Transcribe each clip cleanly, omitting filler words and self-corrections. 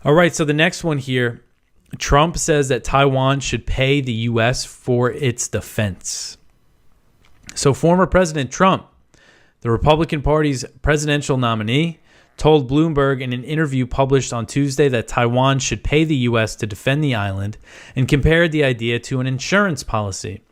All right, so the next one here, Trump says that Taiwan should pay the U.S. for its defense. So former President Trump, the Republican Party's presidential nominee, told Bloomberg in an interview published on Tuesday that Taiwan should pay the U.S. to defend the island and compared the idea to an insurance policy.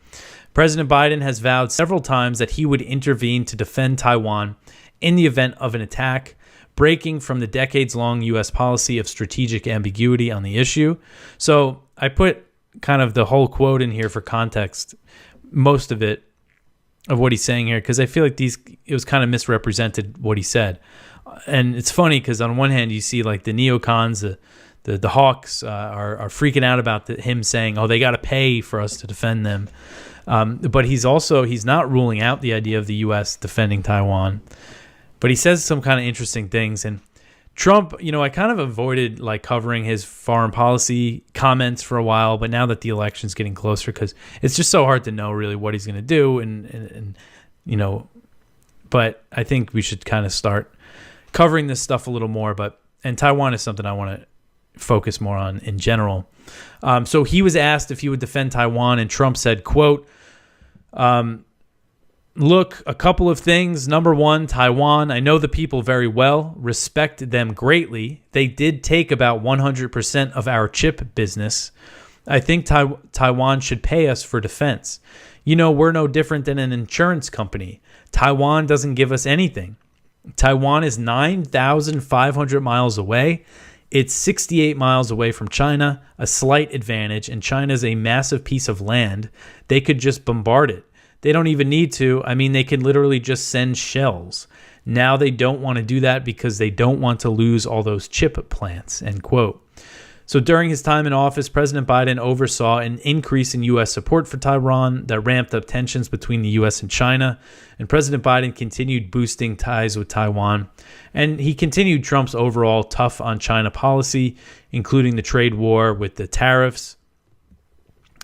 President Biden has vowed several times that he would intervene to defend Taiwan in the event of an attack, breaking from the decades-long U.S. policy of strategic ambiguity on the issue. So I put kind of the whole quote in here for context, most of it, of what he's saying here, because I feel like it was kind of misrepresented what he said. And it's funny because on one hand, you see like the neocons, the hawks are freaking out about him saying, oh, they got to pay for us to defend them. But he's not ruling out the idea of the U.S. defending Taiwan. But he says some kind of interesting things. And Trump, I kind of avoided like covering his foreign policy comments for a while. But now that the election's getting closer, because it's just so hard to know really what he's going to do. And but I think we should kind of start covering this stuff a little more. And Taiwan is something I want to focus more on in general. So he was asked if he would defend Taiwan, and Trump said, quote, look, a couple of things. Number one, Taiwan, I know the people very well, respect them greatly. They did take about 100% of our chip business. I think Taiwan should pay us for defense. We're no different than an insurance company. Taiwan doesn't give us anything. Taiwan is 9,500 miles away. It's 68 miles away from China, a slight advantage, and China's a massive piece of land. They could just bombard it. They don't even need to. They can literally just send shells. Now they don't want to do that because they don't want to lose all those chip plants, end quote. So during his time in office, President Biden oversaw an increase in U.S. support for Taiwan that ramped up tensions between the U.S. and China. And President Biden continued boosting ties with Taiwan. And he continued Trump's overall tough on China policy, including the trade war with the tariffs.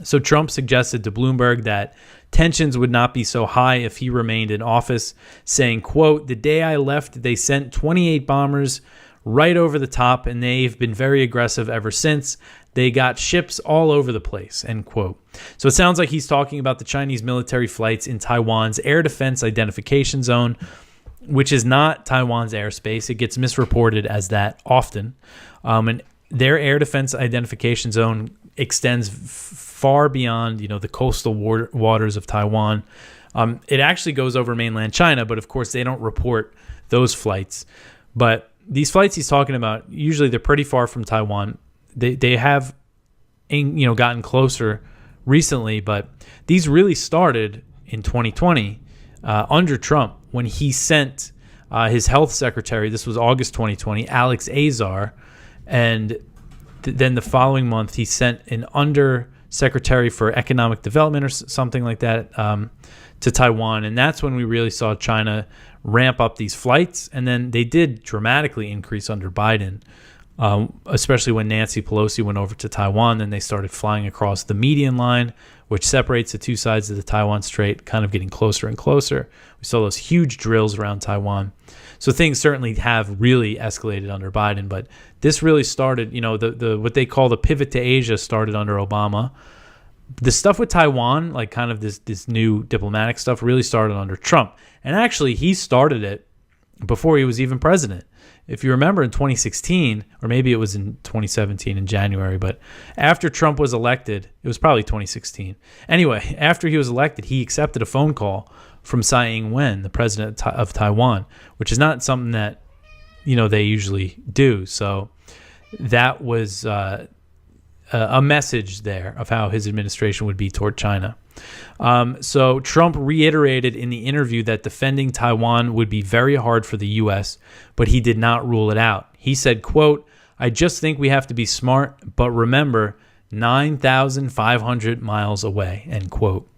So Trump suggested to Bloomberg that tensions would not be so high if he remained in office, saying, quote, the day I left, they sent 28 bombers right over the top, and they've been very aggressive ever since. They got ships all over the place, end quote. So it sounds like he's talking about the Chinese military flights in Taiwan's air defense identification zone, which is not Taiwan's airspace. It gets misreported as that often. And their air defense identification zone extends far beyond, the coastal waters of Taiwan. It actually goes over mainland China, but of course they don't report those flights. But these flights he's talking about, usually they're pretty far from Taiwan. They have, gotten closer recently, but these really started in 2020 under Trump when he sent his health secretary. This was August 2020, Alex Azar, and then the following month he sent an undersecretary for economic development or something like that to Taiwan, and that's when we really saw China ramp up these flights. And then they did dramatically increase under Biden, especially when Nancy Pelosi went over to Taiwan. Then they started flying across the median line, which separates the two sides of the Taiwan Strait, kind of getting closer and closer. We saw those huge drills around Taiwan. So things certainly have really escalated under Biden, but this really started, the what they call the pivot to Asia started under Obama. The stuff with Taiwan, like kind of this new diplomatic stuff, really started under Trump. And actually, he started it before he was even president. If you remember in 2016, or maybe it was in 2017 in January, but after Trump was elected, it was probably 2016. Anyway, after he was elected, he accepted a phone call from Tsai Ing-wen, the president of Taiwan, which is not something that, they usually do. So that was a message there of how his administration would be toward China. So Trump reiterated in the interview that defending Taiwan would be very hard for the U.S., but he did not rule it out. He said, quote, I just think we have to be smart, but remember, 9,500 miles away, end quote.